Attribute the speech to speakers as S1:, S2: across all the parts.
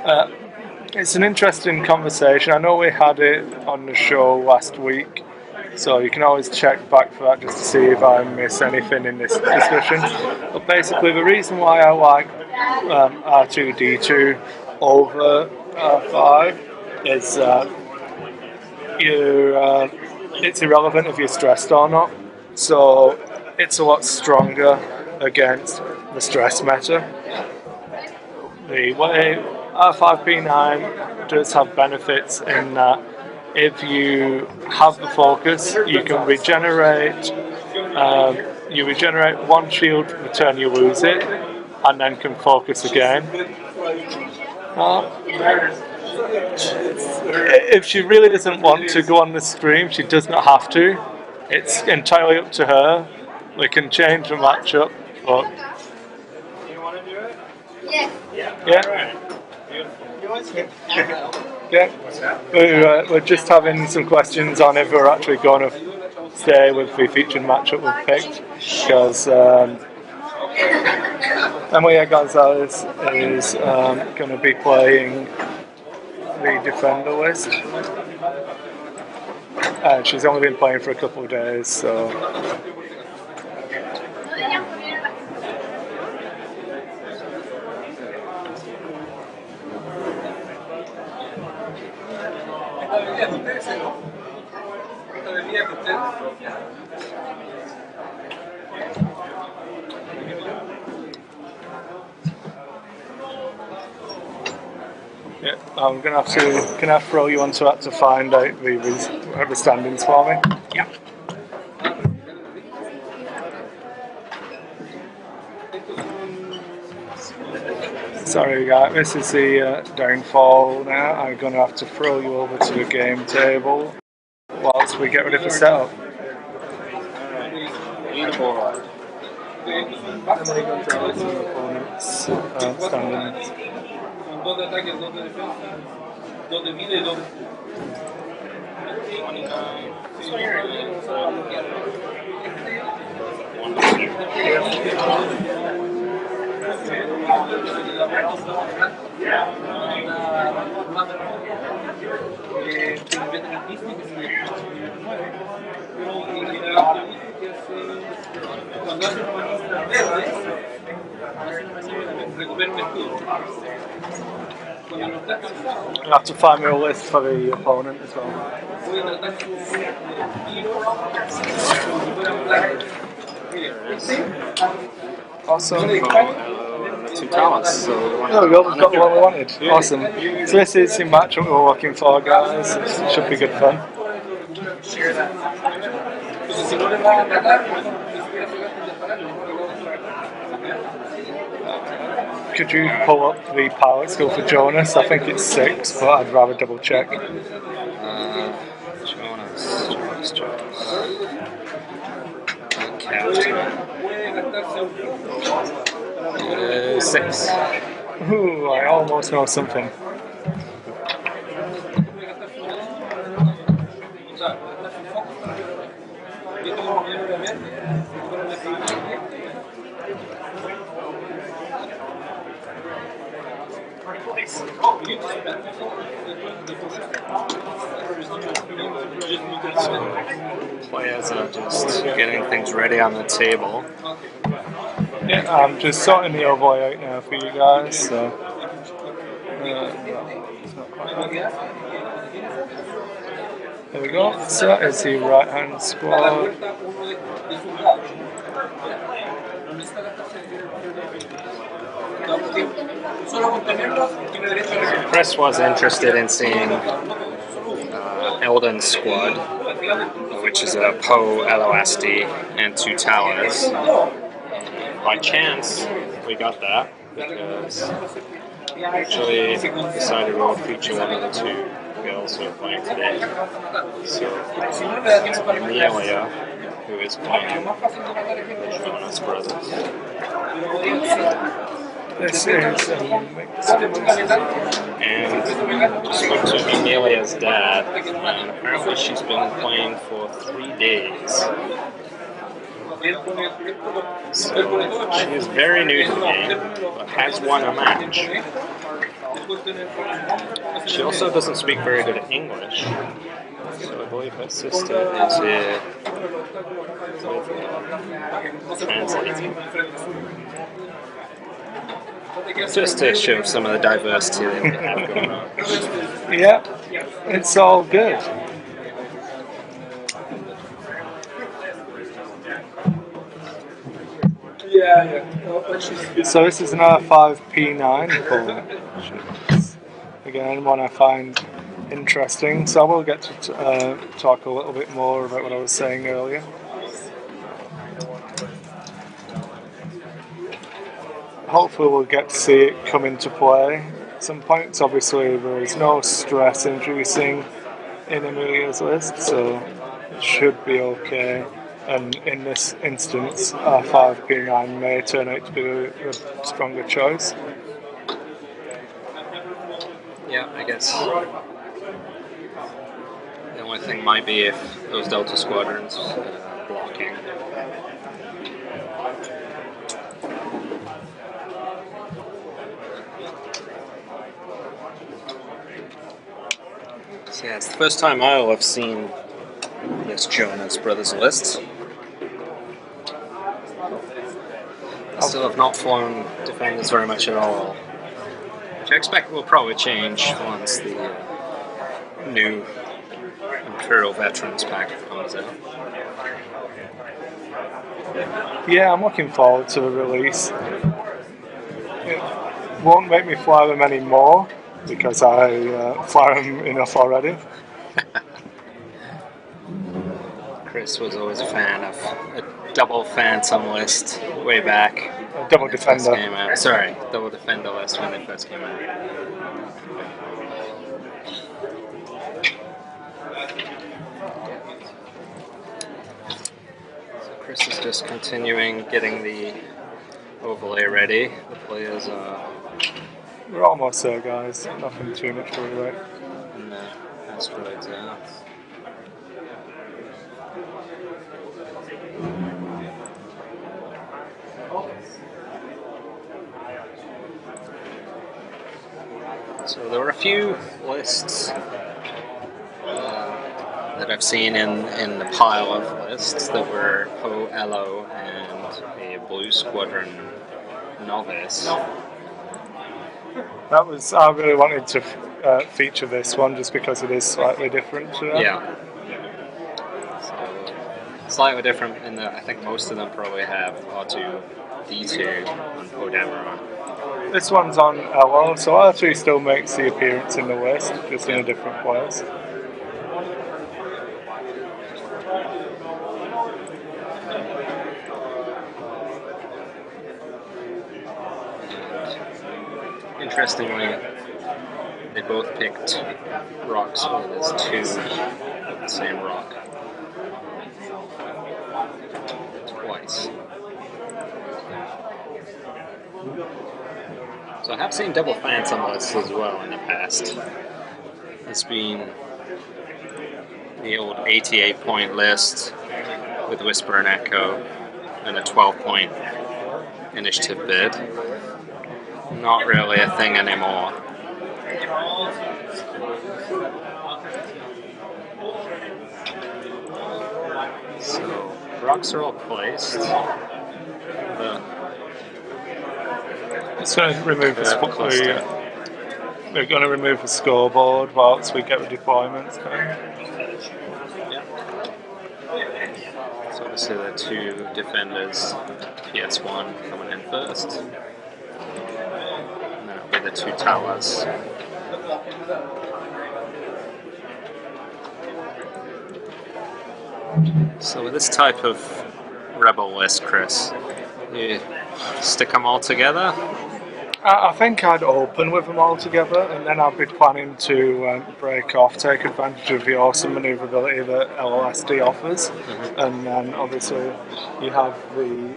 S1: Uh, it's an interesting conversation. I know we had it on the show last week, so you can always check back for that just to see if I miss anything in this discussion. But basically, the reason why I like R2D2 over R5 is it's irrelevant if you're stressed or not. So it's a lot stronger against the stress meta. The way R5P9 does have benefits in that if you have the focus, you can regenerate. You regenerate one shield the turn you lose it, and then can focus again. If she really doesn't want to go on the stream, she does not have to. It's entirely up to her. We can change the matchup, but we're just having some questions on if we're actually going to stay with the featured matchup we've picked, because Emilia Gonzalez is going to be playing the defender list. She's only been playing for a couple of days, so. Yeah, I'm gonna have to. Can I throw you onto that to find out the standings for me?
S2: Yeah.
S1: Sorry, guys. This is the downfall now. I'm gonna have to throw you over to the game table whilst we get ready for setup. Standings.
S3: Dos de ataque, dos de defensa, dos de vida y dos.
S1: You'll have to find me a list for the opponent as well. Awesome.
S2: Two talents, so
S1: there we go, we've got the one we wanted. Awesome. So this is the matchup we're looking for, guys. It should be good fun. Could you pull up the power skill for Jonus? I think it's 6, but I'd rather double check.
S2: Jonus. 6.
S1: Ooh, I almost know something.
S2: So players are just getting things ready on the table.
S1: Yeah, I'm just sorting the overlay out now for you guys. So, there we go. So that is the right hand squad.
S2: Chris was interested in seeing Eldon's squad, which is a Poe, Ello, Asty, and 2 Talons. By chance, we got that because we actually decided we would feature one of the 2 girls who are playing today. So it's Amelia, who is playing the Jonus brothers.
S1: This is a mix.
S2: And spoke to Amelia's dad, and apparently she's been playing for 3 days. So she is very new to the game, but has won a match. She also doesn't speak very good English, so I believe her sister is here translating. Just to show some of the diversity that we have going on.
S1: Yeah, it's all good. So this is an R5P9 pull, which is, again, one I find interesting. So I will get to talk a little bit more about what I was saying earlier. Hopefully we'll get to see it come into play at some point. Obviously there is no stress inducing in Amelia's list, so it should be okay. And in this instance, R5P9 may turn out to be a stronger choice.
S2: Yeah, I guess the only thing might be if those Delta Squadrons blocking. So yeah, it's the first time I'll have seen this Jonus Brothers list. I still have not flown Defenders very much at all, which I expect will probably change once the new Imperial Veterans pack comes out.
S1: Yeah, I'm looking forward to the release. It won't make me fly them anymore because I fly them enough already.
S2: Chris was always a fan of a double Phantom list way back.
S1: A double Defender.
S2: Came out. Sorry, double Defender list when they first came out. So Chris is just continuing getting the overlay ready. The players are
S1: We're almost there, guys. Nothing too much to worry about.
S2: in the asteroids out. So there were a few lists that I've seen in the pile of lists that were Poe, Ello, and a Blue Squadron novice.
S1: I really wanted to feature this one just because it is slightly different to that.
S2: Yeah. So, slightly different in that I think most of them probably have R2-D2 on Poe Dameron.
S1: This one's on Ello, so R2 still makes the appearance in the list, just in a different place.
S2: Interestingly, they both picked rocks where there's two of the same rock. Twice. So I have seen double Phantom lists as well in the past. It's been the old 88-point list with Whisper and Echo and a 12-point initiative bid. Not really a thing anymore. So, rocks are all placed.
S1: It's going to remove we're going to remove the scoreboard whilst we get the deployments going.
S2: So obviously the two Defenders, PS1 coming in first. And then it'll be the two Towers. So with this type of Rebel list, Chris, you stick them all together?
S1: I think I'd open with them all together, and then I'd be planning to break off, take advantage of the awesome manoeuvrability that LOSD offers, and then obviously you have the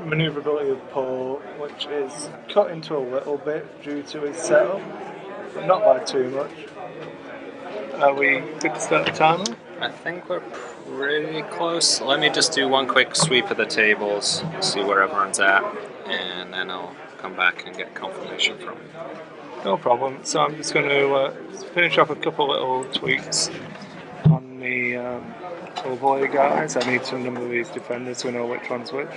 S1: manoeuvrability of Poe, which is cut into a little bit due to his setup, but not by too much. Are we good to start the timer?
S2: I think we're pretty close. Let me just do one quick sweep of the tables, see where everyone's at, and then I'll come back and get confirmation from you.
S1: No problem. So I'm just going to finish off a couple little tweaks on the overlay guys. I need to number these defenders so we know which one's which.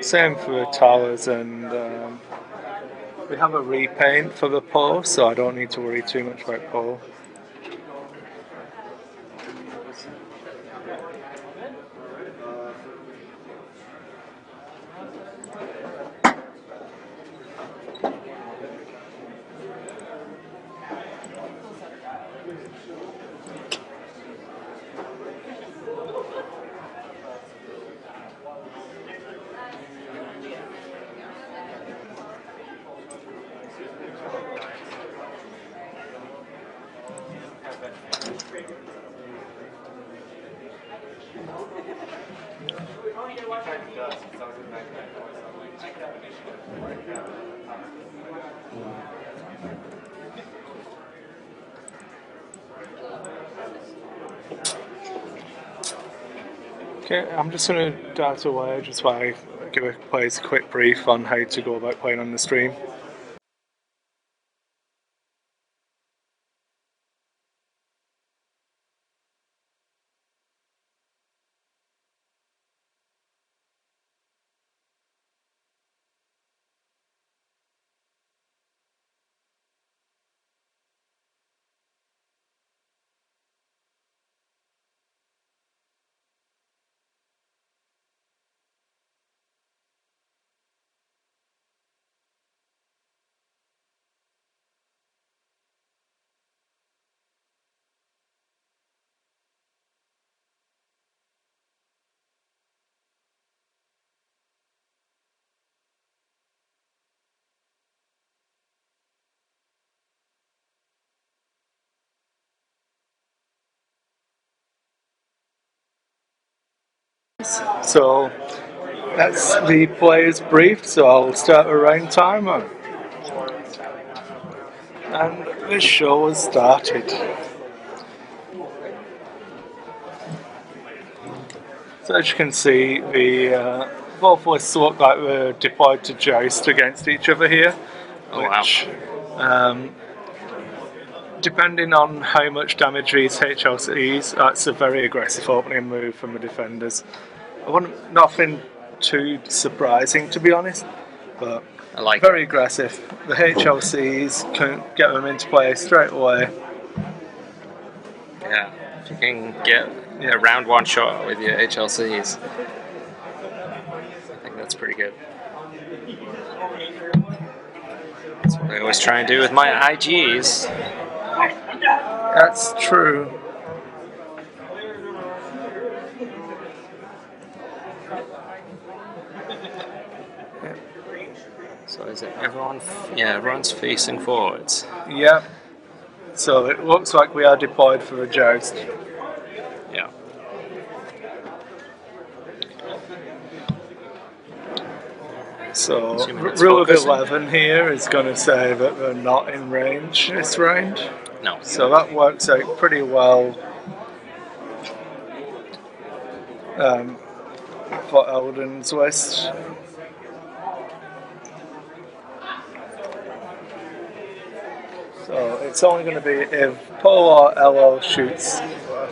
S1: Same for towers, and we have a repaint for the pole, so I don't need to worry too much about pole. Okay, I'm just going to dart away just while I give players a quick brief on how to go about playing on the stream. So that's the players brief, so I'll start a round timer. And the show has started. So as you can see, the both lists look like they're deployed to joust against each other here.
S2: Oh,
S1: which, depending on how much damage these HLCs, that's a very aggressive opening move from the defenders. Nothing too surprising, to be honest, but
S2: I like
S1: very aggressive. The HLCs can get them into play straight away.
S2: Yeah, if you can get a round one shot with your HLCs, I think that's pretty good. That's what I always try and do with my IGs.
S1: That's true.
S2: So is it everyone? Yeah, everyone's facing forwards.
S1: Yeah. So it looks like we are deployed for a joust.
S2: Yeah.
S1: So rule of 11 here is going to say that they're not in range this round.
S2: No.
S1: So that works out pretty well for Eldon's list. So it's only going to be if Paul or Ello shoots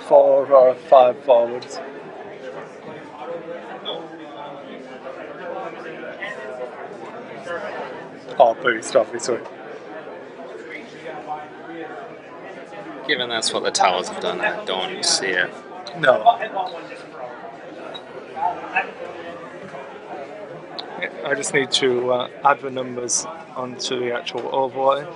S1: 4 or 5 forwards. Or boost, obviously.
S2: Given that's what the towers have done, I don't see it.
S1: No. I just need to add the numbers onto the actual overlay.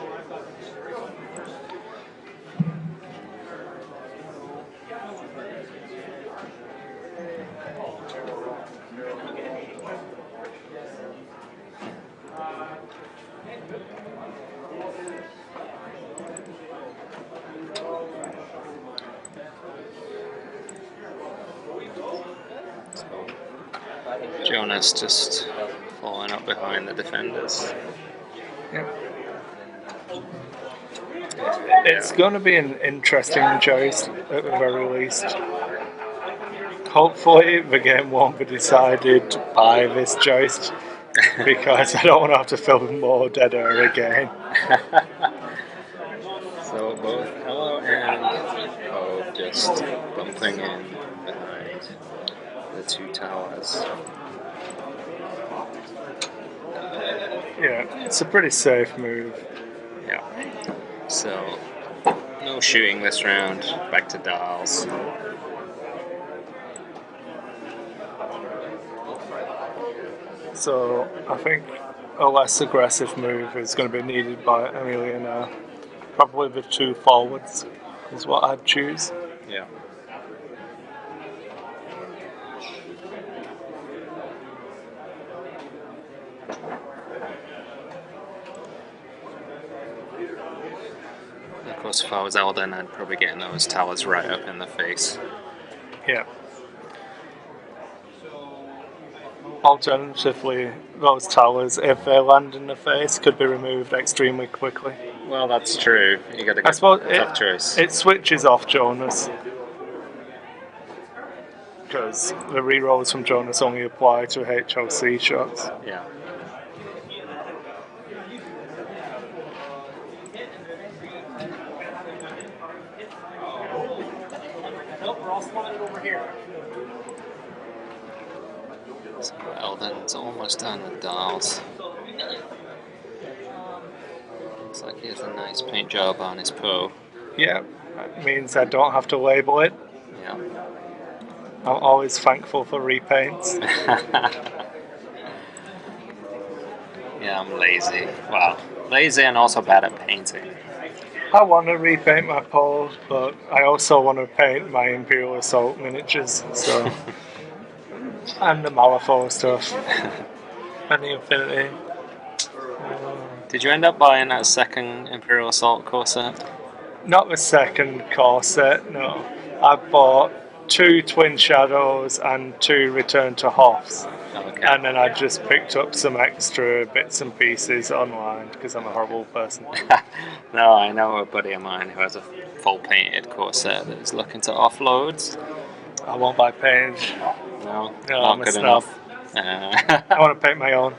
S2: Jonus just falling up behind the defenders.
S1: Yep. It's going to be an interesting joust at the very least. Hopefully the game won't be decided by this joist because I don't want to have to film more dead air again.
S2: So both Ello and Poe just bumping in behind the two towers.
S1: Yeah, it's a pretty safe move.
S2: Yeah. So no shooting this round. Back to dials.
S1: So I think a less aggressive move is going to be needed by Amelia now. Probably the two forwards is what I'd choose.
S2: Yeah. Of course, if I was Eldon, I'd probably get those towers right up in the face.
S1: Yeah. Alternatively, those towers, if they land in the face, could be removed extremely quickly.
S2: Well, that's true. You got to
S1: I suppose
S2: get a tough choice.
S1: it switches off Jonus. Because the rerolls from Jonus only apply to HLC shots.
S2: Yeah. So Eldon's almost done with dials. Looks like he has a nice paint job on his Poe.
S1: Yeah, that means I don't have to label it.
S2: Yeah.
S1: I'm always thankful for repaints.
S2: Yeah, I'm lazy. Wow. Lazy and also bad at painting.
S1: I want to repaint my poles, but I also want to paint my Imperial Assault miniatures, so... and the Malifaux stuff. And the Infinity.
S2: Did you end up buying that second Imperial Assault core set?
S1: Not the second core set, no. I bought 2 Twin Shadows and 2 Return to Hoths.
S2: Okay.
S1: And then I just picked up some extra bits and pieces online because I'm a horrible person.
S2: No, I know a buddy of mine who has a full painted core set that is looking to offload.
S1: I won't buy paint.
S2: No,
S1: No,
S2: not
S1: I'm a
S2: good
S1: snob.
S2: enough.
S1: I want to paint my own.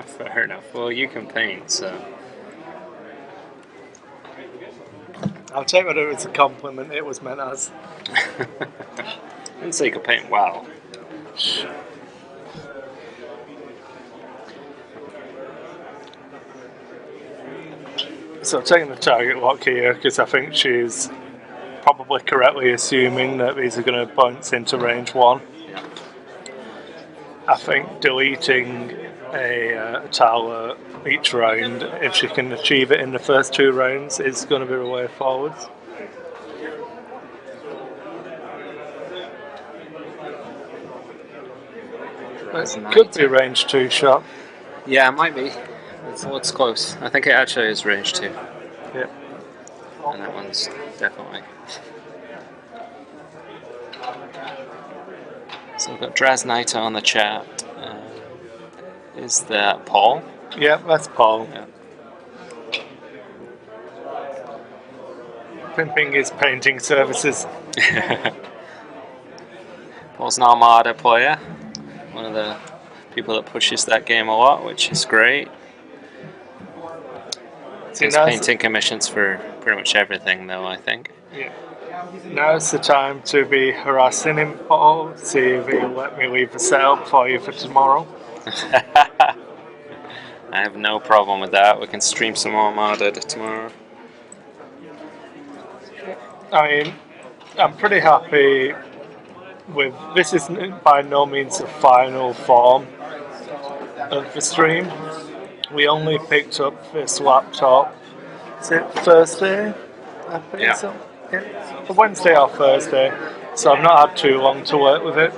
S2: Fair enough. Well, you can paint, so...
S1: I'll take whether it's a compliment it was meant as.
S2: I didn't say you could paint well.
S1: So I'm taking the target lock here because I think she's probably correctly assuming that these are going to bounce into range 1.
S2: Yeah.
S1: I think deleting a tower each round, if she can achieve it in the first 2 rounds, is going to be the way forwards. It could be a range 2 shot.
S2: Yeah, it might be. It looks close. I think it actually is range 2.
S1: Yep.
S2: And that one's definitely. So we've got Draznita on the chat. Is that Paul?
S1: Yep, that's Paul.
S2: Yeah.
S1: Pimping his painting services.
S2: Paul's an Armada player. One of the people that pushes that game a lot, which is great. He's painting commissions for pretty much everything, though, I think.
S1: Yeah. Now's the time to be harassing him, Paul. See if he'll let me leave the setup for you for tomorrow.
S2: I have no problem with that. We can stream some Armada tomorrow.
S1: I mean, I'm pretty happy with... This is by no means the final form of the stream. We only picked up this laptop, is it Thursday? I think
S2: Yeah.
S1: so. Yeah. Wednesday or Thursday, so I've not had too long to work with it.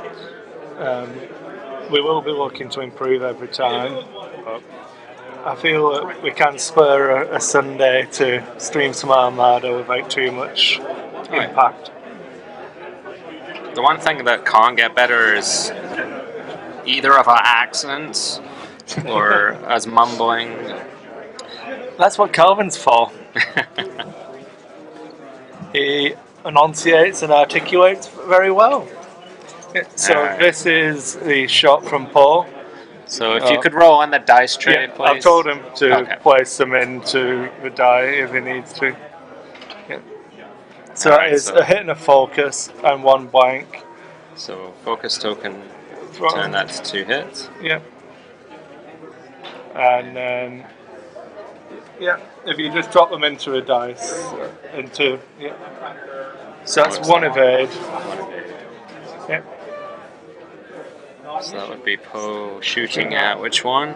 S1: We will be looking to improve every time, but I feel that we can spur a Sunday to stream some Armada without too much impact.
S2: The one thing that can't get better is either of our accents or us mumbling.
S1: That's what Calvin's for. He enunciates and articulates very well. Yeah, so
S2: Alright.
S1: this is the shot from Paul.
S2: So if you could roll on the dice tray,
S1: Yeah,
S2: please.
S1: I've told him to
S2: Okay.
S1: place them into the die if he needs to. Yeah. So
S2: Alright,
S1: that is
S2: so-
S1: a hit and a focus and one blank.
S2: So focus token,
S1: Throw-
S2: turn that to 2 hits.
S1: Yeah. And then, yeah, if you just drop them into a dice, yeah. So that's one evade. Yeah.
S2: So that would be Poe shooting at which one?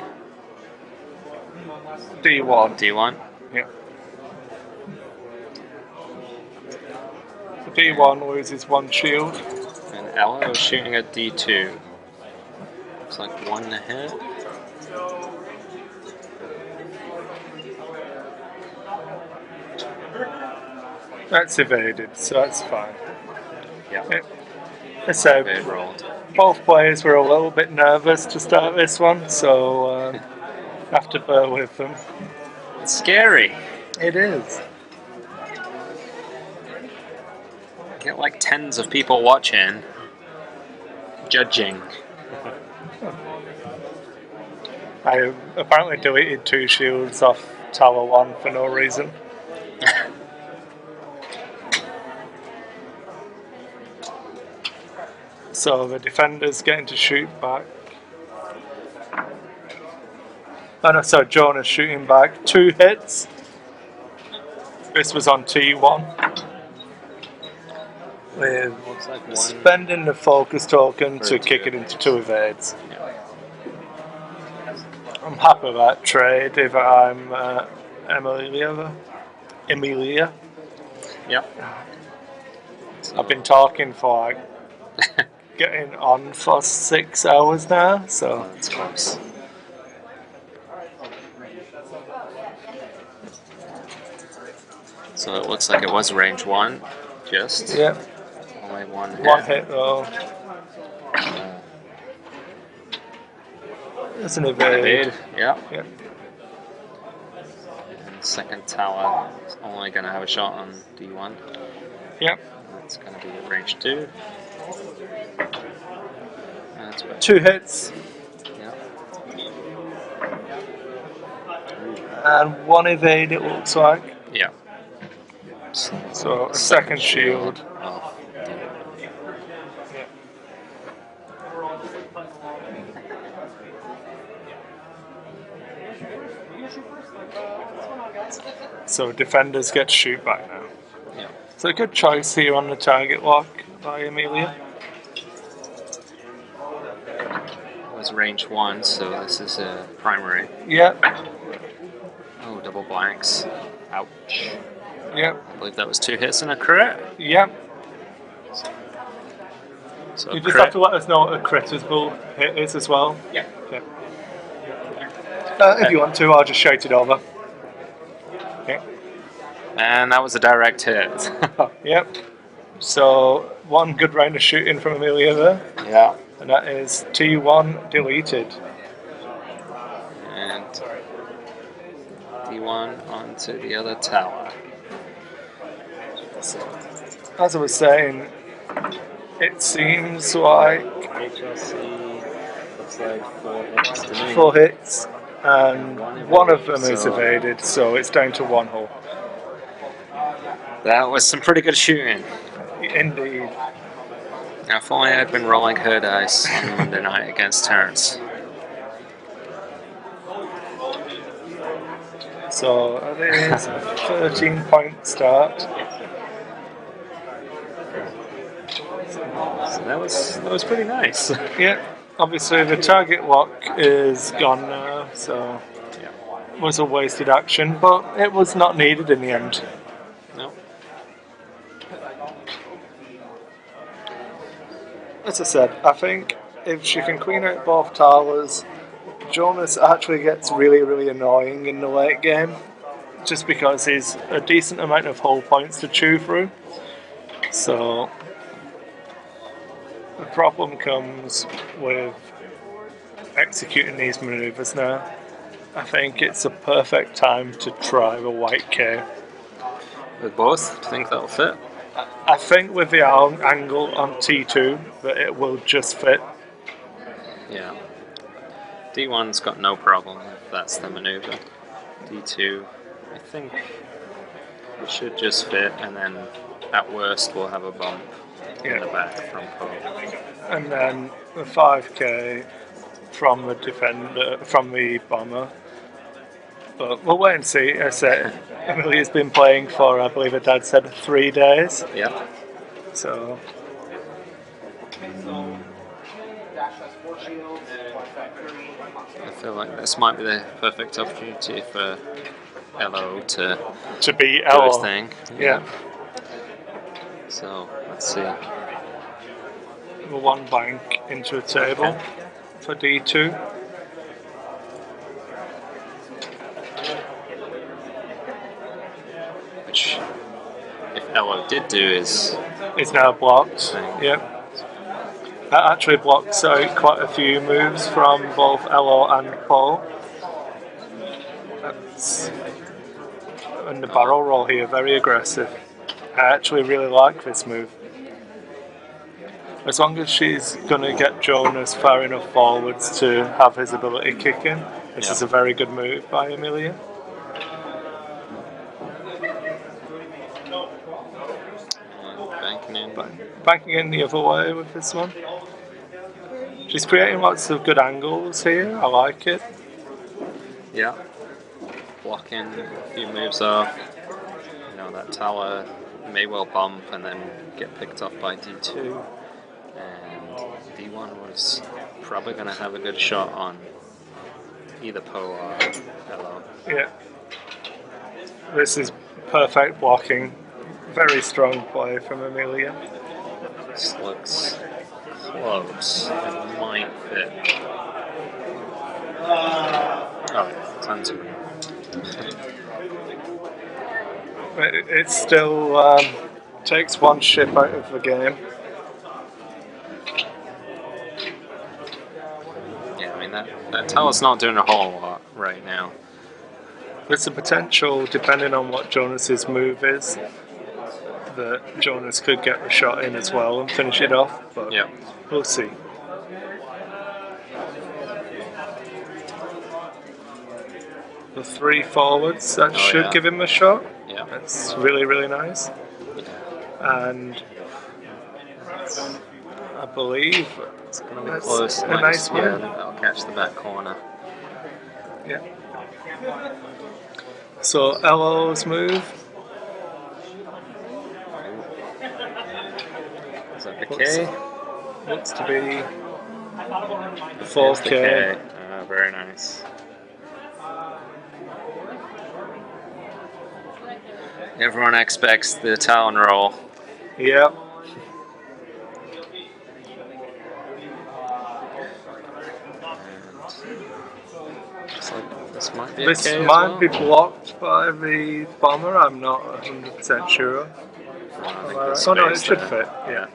S1: D1.
S2: D1.
S1: Yeah. The D1 loses one shield.
S2: And Ello shooting at D2. Looks like 1 hit.
S1: That's evaded, so that's fine.
S2: Yeah.
S1: Yeah. So
S2: Evade rolled.
S1: both players were a little bit nervous to start this one, so have to bear with them.
S2: It's scary.
S1: It is.
S2: Get like tens of people watching, judging.
S1: I apparently deleted 2 shields off Tower 1 for no reason. So the defender's getting to shoot back. Oh no, so Jonus shooting back. 2 hits. This was on T1. With
S2: Looks like 1.
S1: spending the focus token to
S2: For
S1: kick
S2: 2.
S1: it into 2 evades.
S2: Yeah.
S1: I'm happy with that trade if I'm Emilia.
S2: Yep.
S1: I've been talking for like getting on for 6 hours now, so
S2: That's close. So it looks like it was range 1, just.
S1: yeah,
S2: Only 1 hit.
S1: 1 hit though. It's an evade.
S2: Evade, yeah.
S1: Yeah.
S2: And second tower is only going to have a shot on D1.
S1: Yeah.
S2: It's going to be range 2. That's what.
S1: 2 hits
S2: Yeah.
S1: and 1 evade it looks like.
S2: Yeah.
S1: So a second shield.
S2: Oh.
S1: So defenders get to shoot back now.
S2: Yeah.
S1: So a good choice here on the target lock by Emilia.
S2: It was range 1, so this is a primary.
S1: Yeah,
S2: Oh, double blanks. Ouch.
S1: yeah,
S2: I believe that was 2 hits and a crit.
S1: yeah.
S2: So
S1: You
S2: a
S1: just
S2: crit.
S1: have to let us know what a critical hit is as well.
S2: Yeah.
S1: Yeah. If you want to, I'll just shout it over. Yeah.
S2: And that was a direct hit.
S1: Yep. So 1 good round of shooting from Emilia there,
S2: Yeah.
S1: and that is T1 deleted.
S2: And D1 onto the other tower.
S1: So, as I was saying, it seems like
S2: HLC looks like 4 hits to me.
S1: 4 hits, and one of them is
S2: So-
S1: evaded, so it's down to 1 hull.
S2: That was some pretty good shooting.
S1: Indeed.
S2: Now, if only I'd been rolling her dice on Monday night against Terrence.
S1: So it is a 13-point start.
S2: So that was pretty nice.
S1: Yeah, obviously the target lock is gone now, so
S2: Yeah.
S1: it was a wasted action, but it was not needed in the end.
S2: No.
S1: As I said, I think if she can clean out both towers, Jonus actually gets really, really annoying in the late game, just because he's a decent amount of hull points to chew through. So the problem comes with executing these maneuvers now. I think it's a perfect time to try the white K.
S2: With both, do you think that'll fit?
S1: I think with the arm angle on T2 that it will just fit.
S2: Yeah. D1's got no problem if that's the maneuver. D2, I think it should just fit, and then at worst we'll have a bump in the back from Poe.
S1: And then the 5k from the defender, from the bomber. But we'll wait and see. As I said, Emilia's been playing for, I believe her dad said, 3 days.
S2: Yeah.
S1: So.
S2: I feel like this might be the perfect opportunity for Ello to
S1: beat
S2: do
S1: Ello.
S2: his thing.
S1: Yeah.
S2: So let's see.
S1: The one bank into a table for D2.
S2: Which, if Ello did do, is
S1: now blocked.
S2: thing.
S1: Yep. That actually blocks out quite a few moves from both Ello and Paul. And the barrel roll here, very aggressive. I actually really like this move. As long as she's going to get Jonus far enough forwards to have his ability kick in, this is a very good move by Emilia.
S2: Banking in.
S1: Banking in the other way with this one. She's creating lots of good angles here, I like it.
S2: Yeah. Blocking a few moves off. You know, that tower may well bump and then get picked off by D2. And D1 was probably going to have a good shot on either Poe or Ello.
S1: Yeah. This is perfect blocking. Very strong play from Emilia.
S2: This looks close. It might fit. Oh, tons of room.
S1: It still takes one ship out of the game.
S2: Yeah, I mean, that tower's not doing a whole lot right now.
S1: There's the potential, depending on what Jonus's move is, that Jonus could get the shot in as well and finish it off, but we'll see. The 3 forwards, that should give him a shot.
S2: Yeah.
S1: That's really, really nice. And I believe
S2: It's going to be
S1: that's
S2: close.
S1: a nice
S2: Yeah,
S1: move.
S2: that'll catch the back corner.
S1: Yeah. So Ello's move.
S2: Is that the K?
S1: Looks to be the
S2: There's
S1: 4K.
S2: the K. Very nice. Everyone expects the Talon roll.
S1: Yep.
S2: Looks like this might be a
S1: This
S2: K as
S1: might
S2: well.
S1: be blocked by the bomber, I'm not 100% sure.
S2: I think
S1: Oh
S2: there's
S1: no, it
S2: space
S1: should
S2: there.
S1: fit, yeah.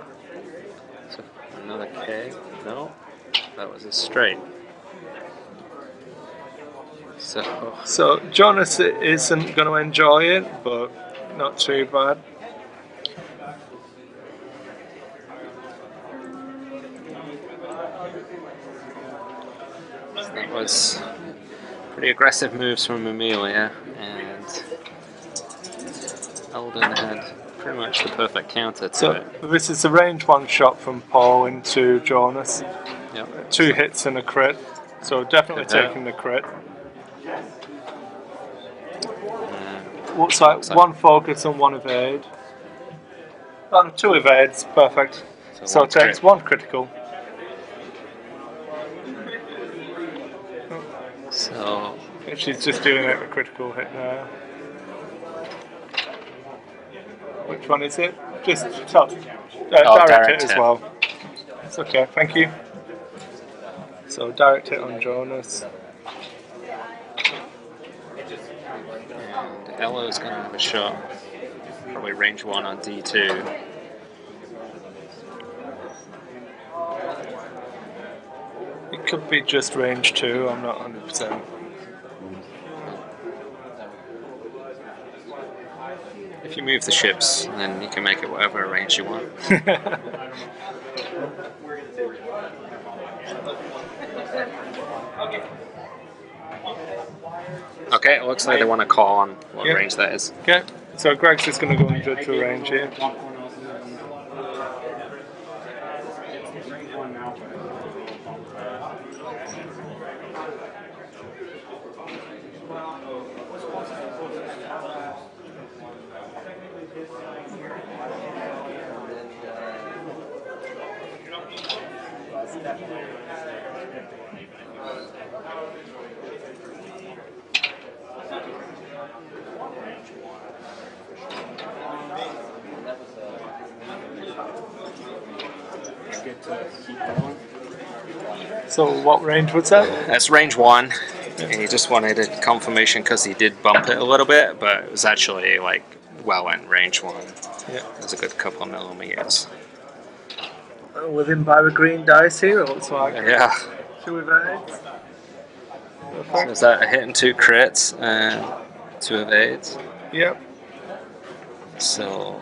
S2: So another K? No, that was a straight.
S1: So Jonus isn't going to enjoy it, but not too bad.
S2: That was pretty aggressive moves from Emilia, and Eldon had pretty much the perfect counter to
S1: So
S2: it.
S1: this is a range 1 shot from Paul into Jonus.
S2: Yep.
S1: 2 hits and a crit, so definitely
S2: Good hit.
S1: taking the crit. Looks like 1 focus and 1 evade. Oh, no, 2 evades, perfect. So it takes 1 critical.
S2: So
S1: She's just doing a critical hit now. Which one is it? Just direct hit as well. It's okay, thank you. So direct hit on Jonus.
S2: and Ello's going to have a shot. Probably range 1 on D2.
S1: It could be just range 2, I'm not 100%.
S2: If you move the ships, then you can make it whatever range you want. Okay, it looks like they want to call on what
S1: Yeah.
S2: range that is.
S1: Okay, so Greg's just going to go and judge the range here. So what range was that?
S2: That's range 1, and he just wanted a confirmation because he did bump it a little bit, but it was actually like well in range 1.
S1: Yeah.
S2: It was a good couple of millimeters.
S1: Within by the green dice here, it looks like.
S2: Yeah.
S1: Two evades.
S2: So is that a hit and 2 crits and 2 evades?
S1: Yep.
S2: So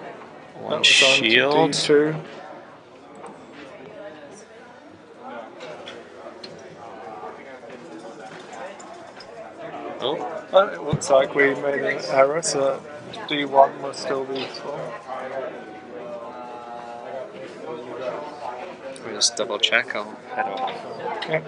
S1: That
S2: 1
S1: was on to
S2: shield.
S1: D2.
S2: Oh,
S1: Well, it looks like we made an error, so D1 will still be useful.
S2: we just double check. I'll head over.
S1: Yep.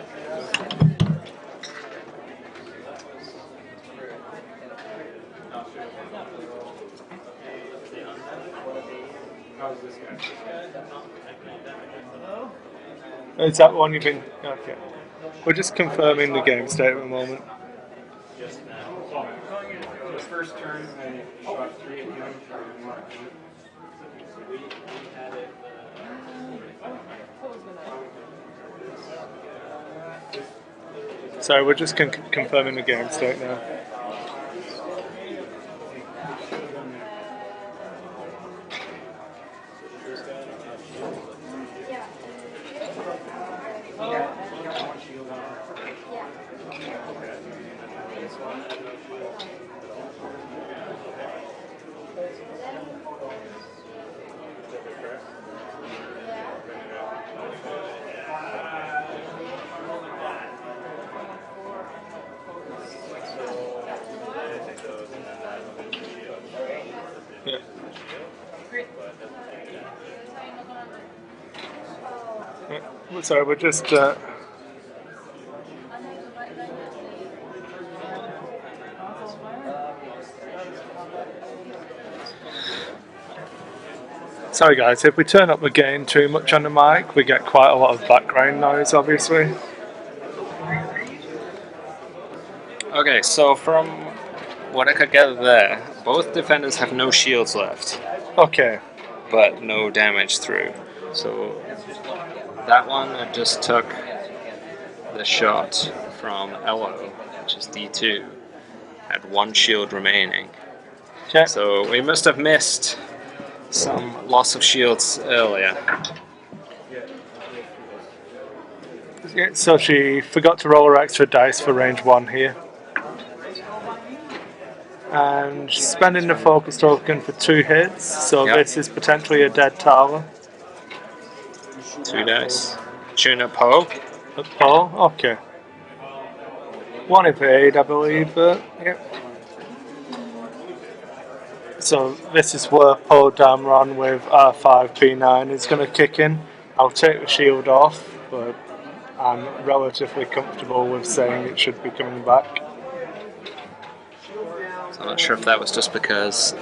S1: Is that one you've been... Okay. We're just confirming the game state at the moment.
S4: His first turn, I shot 3 at him for mark.
S1: So we're just confirming the game state now. Yeah. Yeah. Sorry, we're just sorry guys, if we turn up the gain too much on the mic, we get quite a lot of background noise, obviously.
S2: Okay, so from what I could gather there, both defenders have no shields left,
S1: Okay.
S2: but no damage through. So that one that just took the shot from Ello, which is D2, had 1 shield remaining.
S1: Okay.
S2: So we must have missed some loss of shields earlier.
S1: Yeah, so she forgot to roll her extra dice for range 1 here. And she's spending the focus token for 2 hits, so
S2: Yep.
S1: this is potentially a dead tower.
S2: 2 dice. Tune up Poe.
S1: At Paul? Okay. 1 evade, I believe, but yep. So this is where Poe Damron with R5 B9 is going to kick in. I'll take the shield off, but I'm relatively comfortable with saying it should be coming back.
S2: I'm not sure if that was just because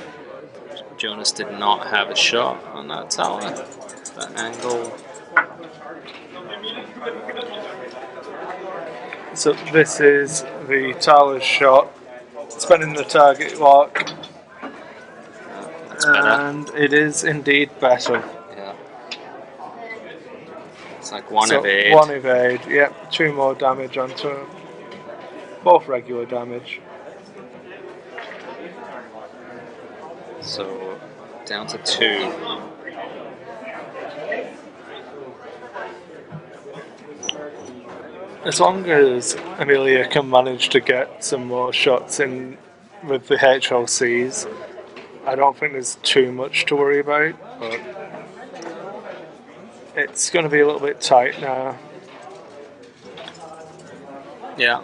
S2: Jonus did not have a shot on that tower. That angle.
S1: So this is the tower's shot, spending the target lock,
S2: That's better.
S1: and it is indeed better.
S2: Yeah. It's like 1
S1: So,
S2: evade.
S1: 1 evade, yep, 2 more damage onto him. Both regular damage.
S2: So down to 2.
S1: As long as Amelia can manage to get some more shots in with the HLCs, I don't think there's too much to worry about, but it's going to be a little bit tight now.
S2: Yeah.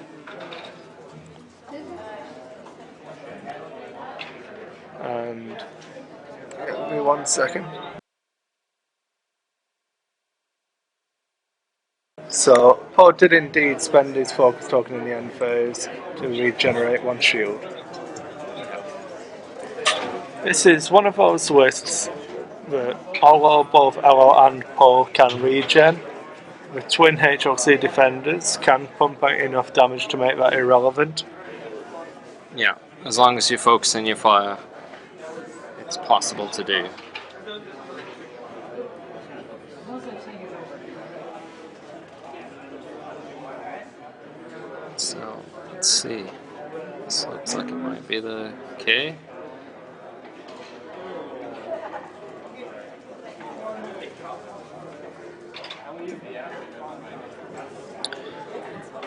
S1: And it'll be 1 second. So Poe did indeed spend his focus token in the end phase to regenerate 1 shield. This is one of those lists that although both Ello and Poe can regen, the twin HLC defenders can pump out enough damage to make that irrelevant.
S2: Yeah, as long as you focus in your fire, it's possible to do. So, let's see. This looks like it might be the K.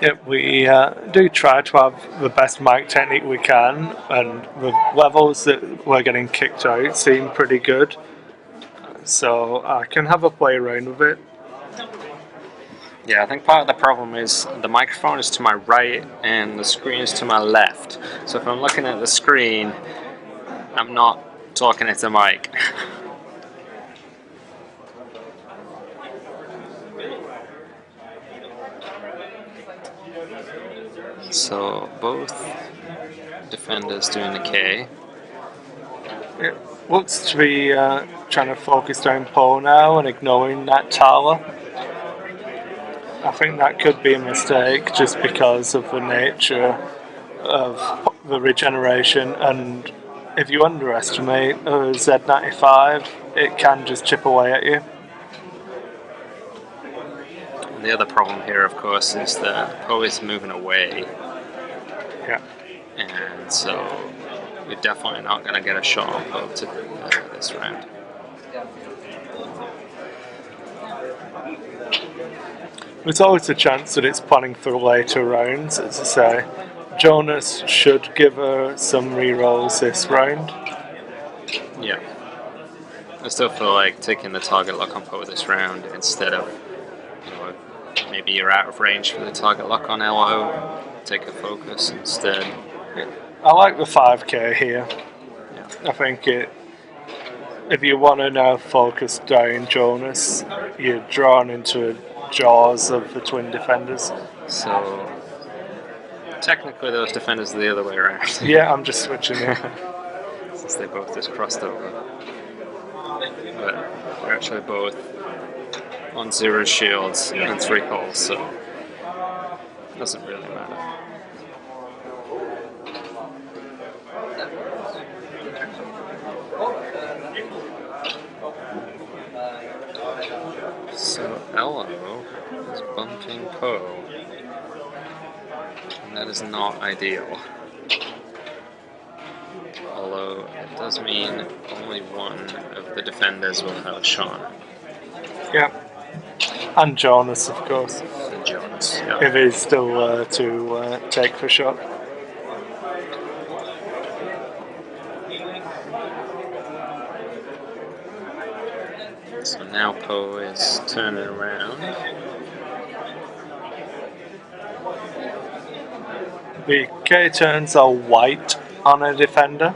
S1: Yep, we do try to have the best mic technique we can, and the levels that we're getting kicked out seem pretty good. So I can have a play around with it.
S2: Yeah, I think part of the problem is the microphone is to my right and the screen is to my left. So if I'm looking at the screen, I'm not talking at the mic. So both defenders doing the K.
S1: It looks to be trying to focus down Poe now and ignoring that Tala. I think that could be a mistake just because of the nature of the regeneration, and if you underestimate a Z95, it can just chip away at you.
S2: The other problem here, of course, is that Poe is moving away.
S1: Yeah.
S2: And so we're definitely not going to get a shot on Poe this round.
S1: There's always a chance that it's planning for later rounds, as I say. Jonus should give her some rerolls this round.
S2: Yeah. I still feel like taking the target lock on Poe this round instead of, maybe you're out of range for the target lock on Ello, take a focus instead.
S1: I like the 5k here.
S2: Yeah.
S1: I think if you want to now focus down Jonus, you're drawn into jaws of the twin defenders.
S2: So technically those defenders are the other way around.
S1: Yeah, I'm just switching it.
S2: Since they both just crossed over. But they're actually both on 0 shields and 3 holes, so it doesn't really matter. So Ello is bumping Poe, and that is not ideal. Although it does mean only one of the defenders will have a shot.
S1: Yeah. And Jonus, of course.
S2: And Jonus, yeah.
S1: If he's still to take for shot.
S2: So now Poe is turning around.
S1: The K turns are white on a defender.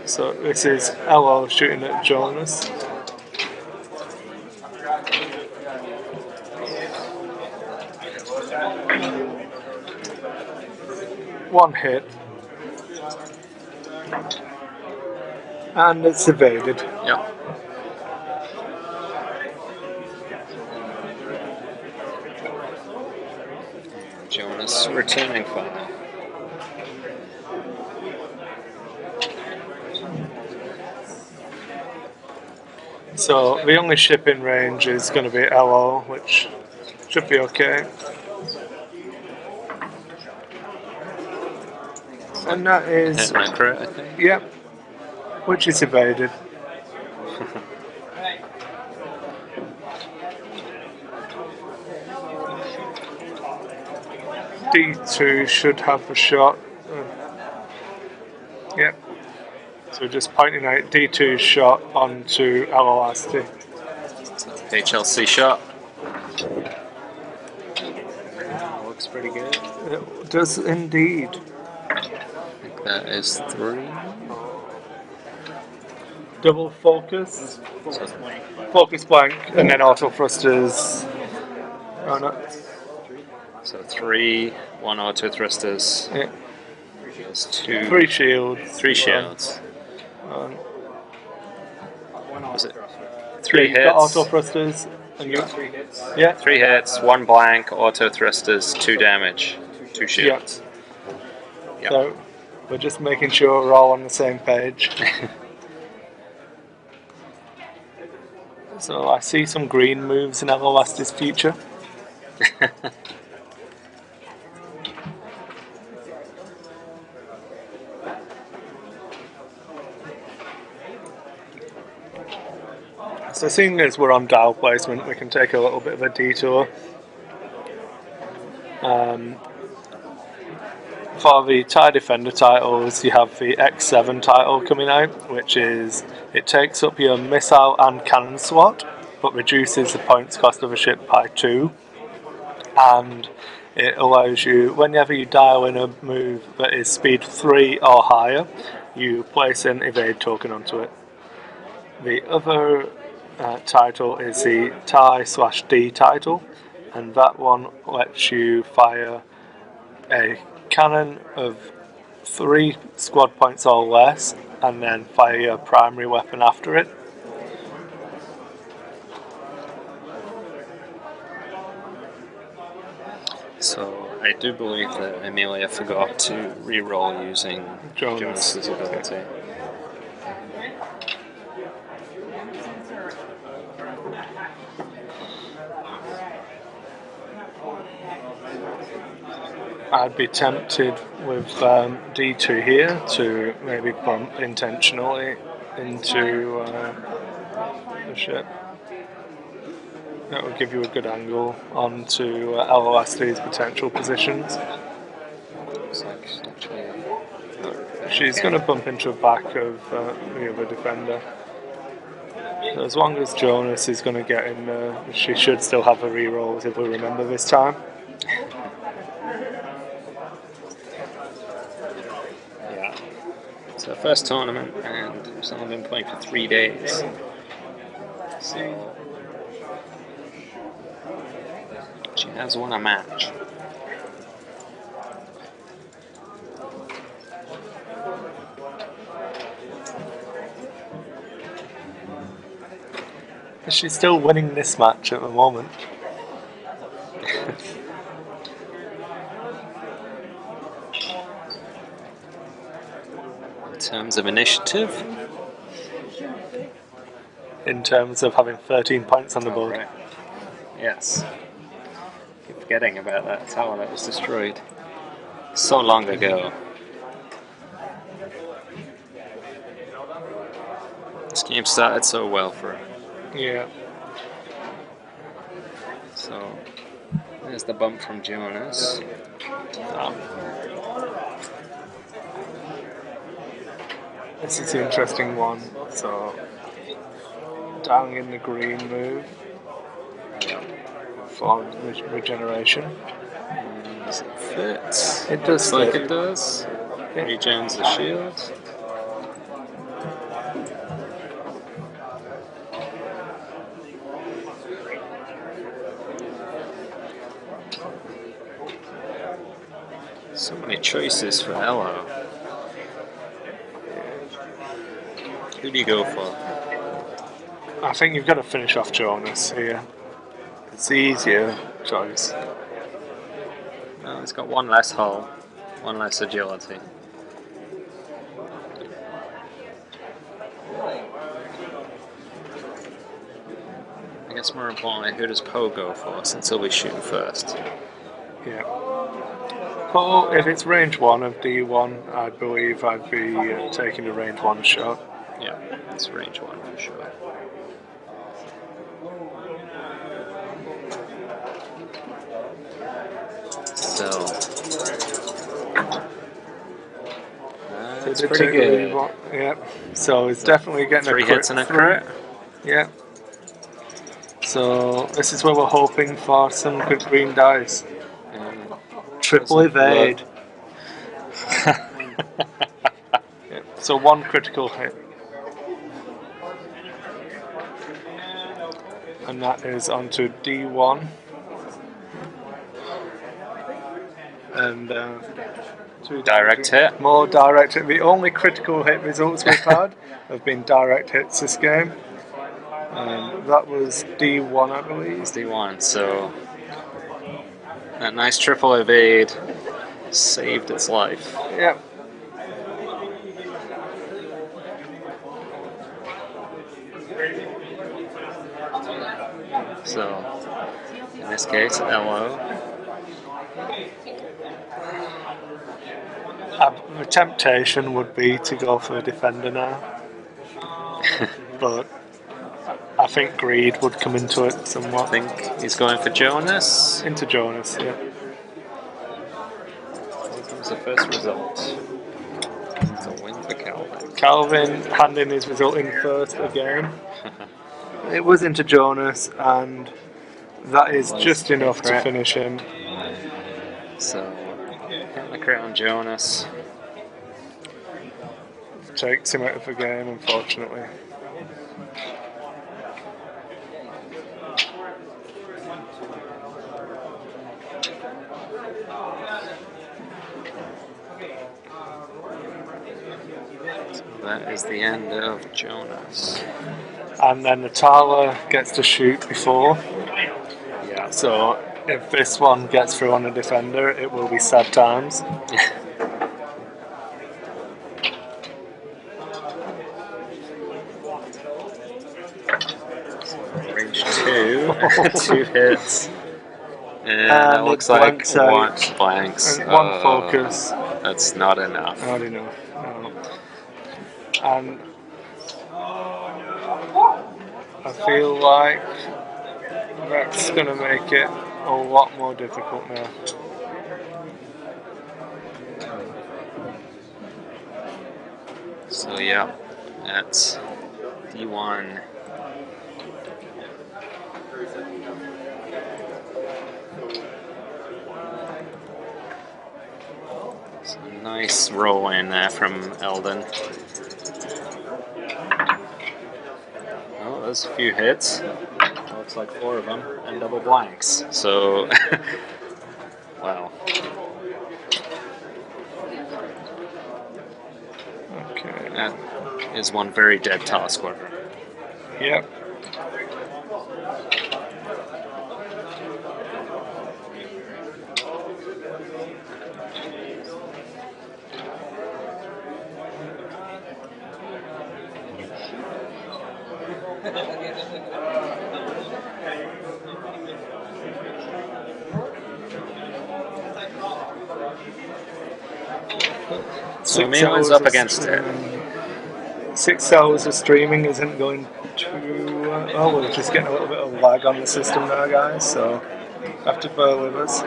S1: So this is Ello shooting at Jonus. One hit. And it's evaded.
S2: Yep. Jonus returning fire.
S1: So the only ship in range is going to be Ello, which should be okay. And that is...
S2: Hit my crit, I think.
S1: Yep. Which is evaded. D2 should have a shot. Yep. So just pointing out D2's shot onto Ello Asty.
S2: HLC shot. Looks pretty good.
S1: It does indeed.
S2: I think that is 3.
S1: Double focus.
S2: So,
S1: Focus blank, and then auto thrusters. Oh no.
S2: so 3, 1 auto thrusters.
S1: Yeah.
S2: There's 2.
S1: 3 shields.
S2: 3 shields.
S1: Um,
S2: Was it 3
S1: you've got
S2: hits?
S1: auto thrusters. And you,
S4: 3 hits.
S1: yeah.
S2: 3 hits, 1 blank, auto thrusters, 2 damage, 2 shields. Yep.
S1: So we're just making sure we're all on the same page. So I see some green moves in Everlast's future. So seeing as we're on dial placement, we can take a little bit of a detour. For the TIE Defender titles, you have the X7 title coming out, which is, it takes up your missile and cannon slot, but reduces the points cost of a ship by 2. And it allows you, whenever you dial in a move that is speed 3 or higher, you place an evade token onto it. The other title is the TIE/D title, and that one lets you fire a cannon of 3 squad points or less, and then fire your primary weapon after it.
S2: So I do believe that Amelia forgot to re-roll using
S1: Jonus.
S2: Jonus's ability.
S1: I'd be tempted with D2 here to maybe bump intentionally into the ship. That would give you a good angle onto LOSD's potential positions.
S2: Looks like she's actually...
S1: She's going to bump into the back of the other defender. So as long as Jonus is going to get in there, she should still have her rerolls if we remember this time.
S2: Yeah. It's her first tournament, and she's only been playing for 3 days. So... she has won a match.
S1: She's still winning this match at the moment.
S2: In terms of initiative,
S1: In terms of having 13 points on the board.
S2: right. Yes. Keep forgetting about that tower that was destroyed so long ago. This game started so well for her.
S1: Yeah.
S2: So there's the bump from Jonus.
S1: This is an interesting one. So, down in the green move for regeneration.
S2: Does it fit?
S1: It does
S2: Looks like
S1: fit.
S2: it does.
S1: Yeah.
S2: Regens the shield. So many choices for Ello. Who do you go for?
S1: I think you've got to finish off Jonus here. It's the easier choice.
S2: Well, he's got one less hull, one less agility. I guess more importantly, who does Poe go for, since he'll be shooting first?
S1: Yeah. Well, if it's range 1 of D1, I believe I'd be taking the range 1 shot.
S2: Yeah, it's range 1 for sure. Still,
S1: So
S2: It's pretty good.
S1: Yeah. So he's definitely getting
S2: Three
S1: a crit.
S2: hits and a crit.
S1: Yeah. So this is where we're hoping for some good green dice.
S2: And
S1: Triple evade. Yeah. So one critical hit. And that is onto D1. And
S2: Direct hit.
S1: more direct hit. The only critical hit results we've had have been direct hits this game. That was D1, I believe.
S2: It's D1, so that nice triple evade saved its life.
S1: Yep.
S2: So in this case, Ello.
S1: The temptation would be to go for a defender now, but I think greed would come into it
S2: I
S1: somewhat.
S2: think he's going for Jonus.
S1: Into Jonus, yeah.
S2: Here comes the first result. It's a win for Calvin.
S1: Calvin handing his result in first again. It was into Jonus, and that is just enough to
S2: crit.
S1: finish him.
S2: So, hitting the crit on Jonus.
S1: Takes him out of the game, unfortunately.
S2: So that is the end of Jonus.
S1: And then Natala gets to shoot before.
S2: Yeah.
S1: So if this one gets through on a defender, it will be sad times.
S2: Range 2. 2 hits. And it looks like
S1: blanks out.
S2: one blanks.
S1: And one focus.
S2: That's not enough.
S1: Not enough. No. And I feel like that's going to make it a lot more difficult now.
S2: So yeah, that's D1. So nice roll in there from Eldon. Oh, there's a few hits. Looks like 4 of them and double blanks. So, wow.
S1: Okay.
S2: That is one very dead Tala Squadron.
S1: Yep.
S2: So Milan's up against it.
S1: 6 hours of streaming isn't going to. Oh, we're just getting a little bit of lag on the system now, guys, so have to bear with us.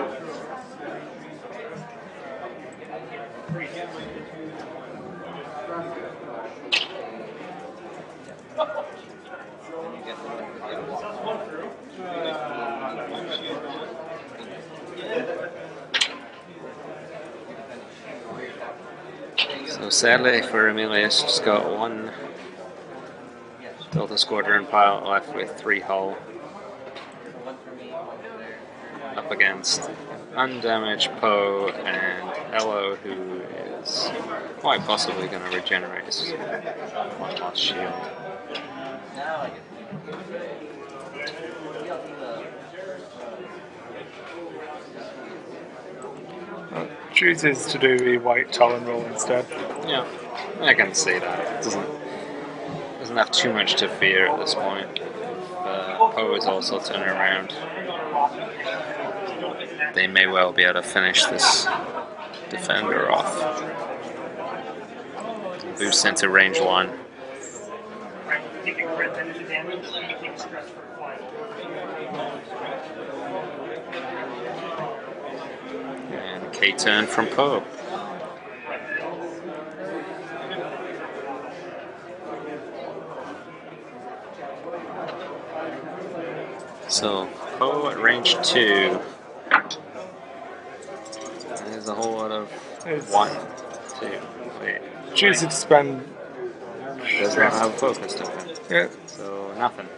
S2: So sadly for Emilius, just got 1 Delta Squadron pilot left with 3 hull. Up against undamaged Poe and Ello, who is quite possibly going to regenerate his one lost shield.
S1: Chooses to do the white Talon roll instead.
S2: Yeah, I can see that. It doesn't have too much to fear at this point. Poe is also turning around. They may well be able to finish this defender off. Boost into range 1. And K-turn from Poe. So, Poe at range 2. There's a whole lot of
S1: It's
S2: 1, 2, wait.
S1: choosing to spend.
S2: Does not have a focus token.
S1: Yeah.
S2: So, nothing.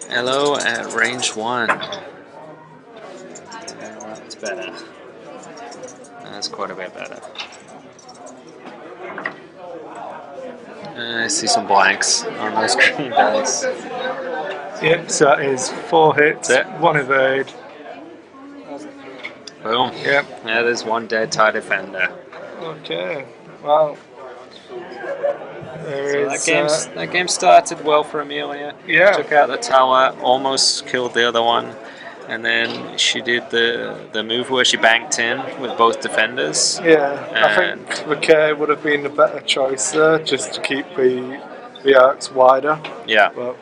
S2: Ello at range 1. That's better. That's quite a bit better. I see some blanks on those green dice.
S1: Yep, so that is 4 hits,
S2: That's it.
S1: 1 evade.
S2: Boom.
S1: Yep.
S2: Yeah, there's 1 dead TIE defender.
S1: Okay. Well, there
S2: So
S1: is.
S2: that game started well for Amelia.
S1: Yeah.
S2: Took out the tower, almost killed the other one, and then she did the move where she banked in with both defenders.
S1: Yeah, I
S2: And-
S1: think Riquet would have been the better choice there, just to keep the arcs wider.
S2: Yeah.
S1: But